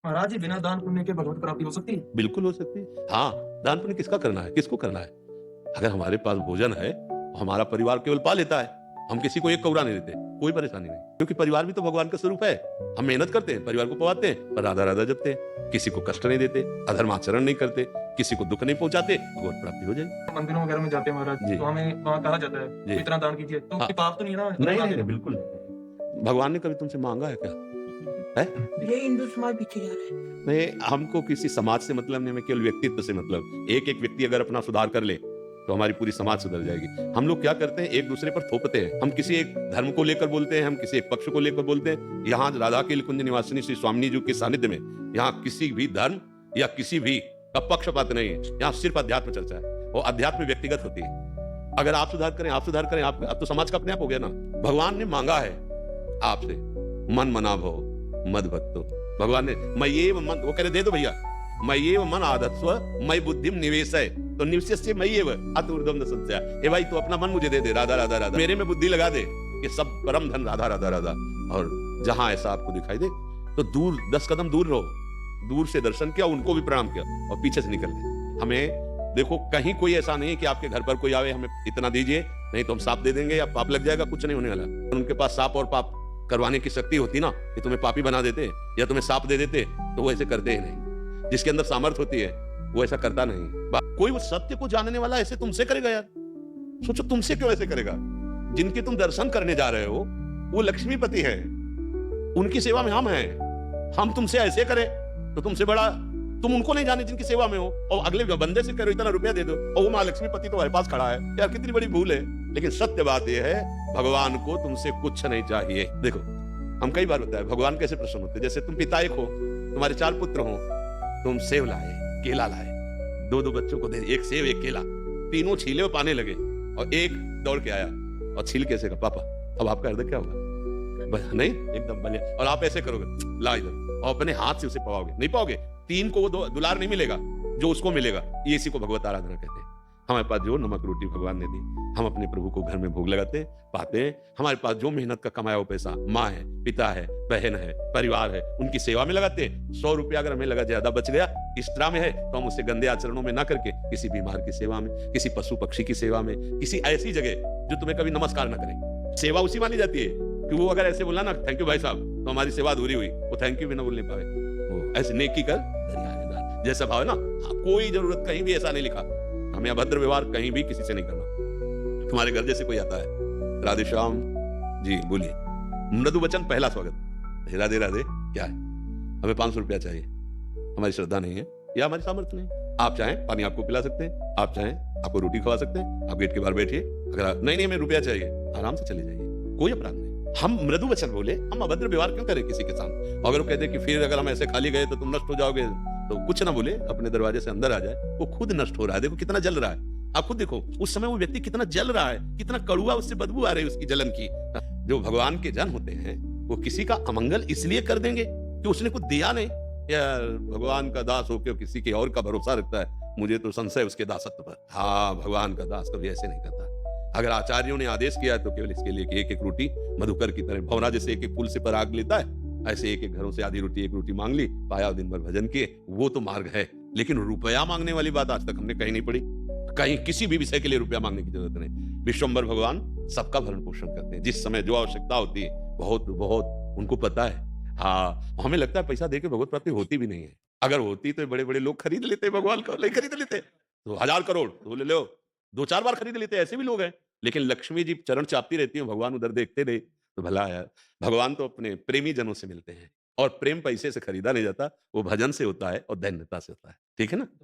महाराज जी बिना दान पुण्य के भगवत प्राप्ति हो सकती है? बिल्कुल हो सकती है। हाँ, दान पुण्य किसका करना है? किसको करना है? अगर हमारे पास भोजन है, हमारा परिवार केवल पा लेता है। हम किसी को एक कौड़ा नहीं देते, कोई परेशानी नहीं। क्योंकि परिवार भी तो भगवान का स्वरूप है। हम मेहनत करते हैं, परिवार को पवाते हैं, पर राधा-राधा जपते हैं। किसी को कष्ट नहीं देते, अधर्माचरण नहीं करते, किसी को दुःख नहीं पहुँचाते, भगवत प्राप्ति हो जाएगी। मंदिरों वगैरह में जाते हैं महाराज, जी, तो हमें वहाँ कहा जाता है, जी। तो इतना दान कीजिए, तो हाँ। कोई पाप तो नहीं है ना? इतना नहीं, दान नहीं, नहीं, देना? बिल्कुल नहीं। भगवान ने कभी तुमसे माँगा है क्या? है? ये हिंदू समाज पीछे जा रहा है। नहीं, हमको किसी समाज से मतलब नहीं, हमें केवल व्यक्तित्व से मतलब। एक-एक व्यक्ति अगर अपना सुधार कर ले, तो हमारी पूरी समाज सुधर जाएगी। हम लोग क्या करते हैं, एक दूसरे पर थोपते हैं। हम किसी एक धर्म को लेकर बोलते हैं, हम किसी एक पक्ष को लेकर बोलते हैं। यहाँ राधा के कुंज निवासिनी श्री स्वामिनी जी के सानिध्य में, यहाँ किसी भी धर्म या किसी भी का पक्षपात नहीं है। यहाँ सिर्फ अध्यात्म चर्चा है, और अध्यात्म व्यक्तिगत होती है। अगर आप सुधार करें, आप सुधार करें, आप अब तो समाज का अपने आप हो गया ना। भगवान ने मांगा है आपसे, मन मना भव मद भक्तो। भगवान ने मैं ये मन, वो कह रहे दे दो भैया, मैं ये मन आदत्स्व मैं बुद्धिम निवेशय, तो निवेश्य मैं ये अत ऊर्ध्वम न संशय। ए भाई तू अपना मन मुझे दे दे, राधा राधा राधा, मेरे में बुद्धि लगा दे कि सब परम धन राधा राधा राधा। और जहां ऐसा आपको दिखाई दे तो दूर 10 कदम दूर रहो, दूर से दर्शन किया, उनको भी प्रणाम किया और पीछे से निकल गए। हमें देखो कहीं कोई ऐसा नहीं है कि आपके घर पर कोई आवे हमें इतना दीजिए, नहीं तो हम सांप दे देंगे या पाप लग जाएगा, कुछ नहीं होने वाला। उनके पास सांप और पाप करवाने की शक्ति होती ना, कि तुम्हें पापी बना देते या तुम्हें सांप दे देते, तो वो ऐसे करते ही नहीं। जिसके अंदर सामर्थ होती है वो ऐसा करता नहीं। कोई वो सत्य को जानने वाला ऐसे तुमसे करेगा यार? सोचो तुमसे क्यों ऐसे करेगा? जिनके तुम दर्शन करने जा रहे हो वो लक्ष्मीपति है, उनकी सेवा में हम हैं। हम तुमसे ऐसे करें तो तुमसे बड़ा तुम उनको नहीं जाने जिनकी सेवा में हो, और अगले बंदे से करो इतना रुपया दे दो, और वो महालक्ष्मीपति तुम्हारे पास खड़ा है। यार कितनी बड़ी भूल है। लेकिन सत्य बात यह है, भगवान को तुमसे कुछ नहीं चाहिए। देखो हम कई बार बताया भगवान कैसे प्रसन्न होते। जैसे तुम पिता एक हो, तुम्हारे 4 पुत्र हो, तुम सेव लाए, केला लाए, 2-2 बच्चों को दे, एक सेव एक केला, तीनों छीले और पाने लगे, और एक दौड़ के आया और छील के ऐसे कहा पापा अब आपका हृदय क्या होगा? नहीं एकदम बने, और आप ऐसे करोगे ला इधर, और अपने हाथ से उसे पवाओगे, नहीं पाओगे। 3 को वो दुलार नहीं मिलेगा जो उसको मिलेगा। ये इसी को भगवत आराधना कहते हैं। हमारे पास जो नमक रोटी भगवान ने दी, हम अपने प्रभु को घर में भोग लगाते पाते हैं। हमारे पास जो मेहनत का कमाया हुआ पैसा, माँ है, पिता है, बहन है, परिवार है, उनकी सेवा में लगाते हैं। 100 रुपया अगर हमें लगा ज्यादा बच गया एक्स्ट्रा में है, तो हम उसे गंदे आचरणों में ना करके किसी बीमार की सेवा में, किसी पशु पक्षी की सेवा में, किसी ऐसी जगह जो तुम्हें कभी नमस्कार ना करे, सेवा उसी मानी जाती है। कि वो अगर ऐसे बोला ना थैंक यू भाई साहब, तो हमारी सेवा अधूरी हुई। वो थैंक यू भी ना बोल नहीं पाए। वो ऐसे नेकी कर दरिया जैसा भाव है ना। कोई जरूरत कहीं भी ऐसा नहीं लिखा, हमें अभद्र व्यवहार कहीं भी किसी से नहीं करना। तुम्हारे घर जैसे कोई आता है, राधे श्याम जी बोलिए, मृदु वचन पहला स्वागत, राधे राधे क्या है, हमें 500 रुपया चाहिए, हमारी श्रद्धा नहीं है या हमारी सामर्थ्य नहीं। आप चाहें पानी आपको पिला सकते हैं, आप चाहें आपको रोटी खवा सकते हैं, आप गेट के बाहर बैठिए। अगर नहीं हमें रुपया चाहिए, आराम से चले जाइए, कोई अपराध नहीं। हम मृदु वचन बोले, हम अभद्र व्यवहार क्यों करें किसी के साथ? अगर वो कहते कि फिर अगर हम ऐसे खाली गए तो तुम नष्ट हो जाओगे, तो कुछ ना बोले, अपने दरवाजे से अंदर आ जाए। वो खुद नष्ट हो रहा है, देखो कितना जल रहा है। आप खुद देखो उस समय वो व्यक्ति कितना जल रहा है, कितना कड़ुआ उससे बदबू आ रही है उसकी जलन की। जो भगवान के जन होते हैं वो किसी का अमंगल इसलिए कर देंगे कि उसने कुछ दिया नहीं। यार भगवान का दास होकर किसी के और का भरोसा रखता है, मुझे तो संशय उसके दासत्व पर। हाँ, भगवान का दास कभी ऐसे नहीं करता। अगर आचार्यों ने आदेश किया तो केवल इसके लिए कि एक-एक रोटी मधुकर की तरह, भवरा जैसे एक-एक फूल से पर आग लेता है, ऐसे एक-एक घरों से आधी रोटी, एक रोटी मांग ली, पाया दिन भर भजन किए, वो तो मार्ग है। लेकिन रुपया मांगने वाली बात आज तक हमने कहीं नहीं पढ़ी। कहीं किसी भी विषय के लिए रुपया मांगने की जरूरत नहीं। विश्वम्भर भगवान सबका भरण पोषण करते हैं, जिस समय जो आवश्यकता होती है बहुत बहुत उनको पता है। हाँ, हमें लगता है पैसा देके भगवत प्राप्ति होती भी नहीं है। अगर होती तो बड़े-बड़े लोग खरीद लेते भगवान को, नहीं खरीद लेते तो 1000 करोड़ तो ले लो, 2-4 बार खरीद लेते, ऐसे भी लोग हैं। लेकिन लक्ष्मी जी चरण चापती रहती है, भगवान उधर देखते रहे तो भला यार। भगवान तो अपने प्रेमी जनों से मिलते हैं, और प्रेम पैसे से खरीदा नहीं जाता, वो भजन से होता है और दैन्यता से होता है। ठीक है ना?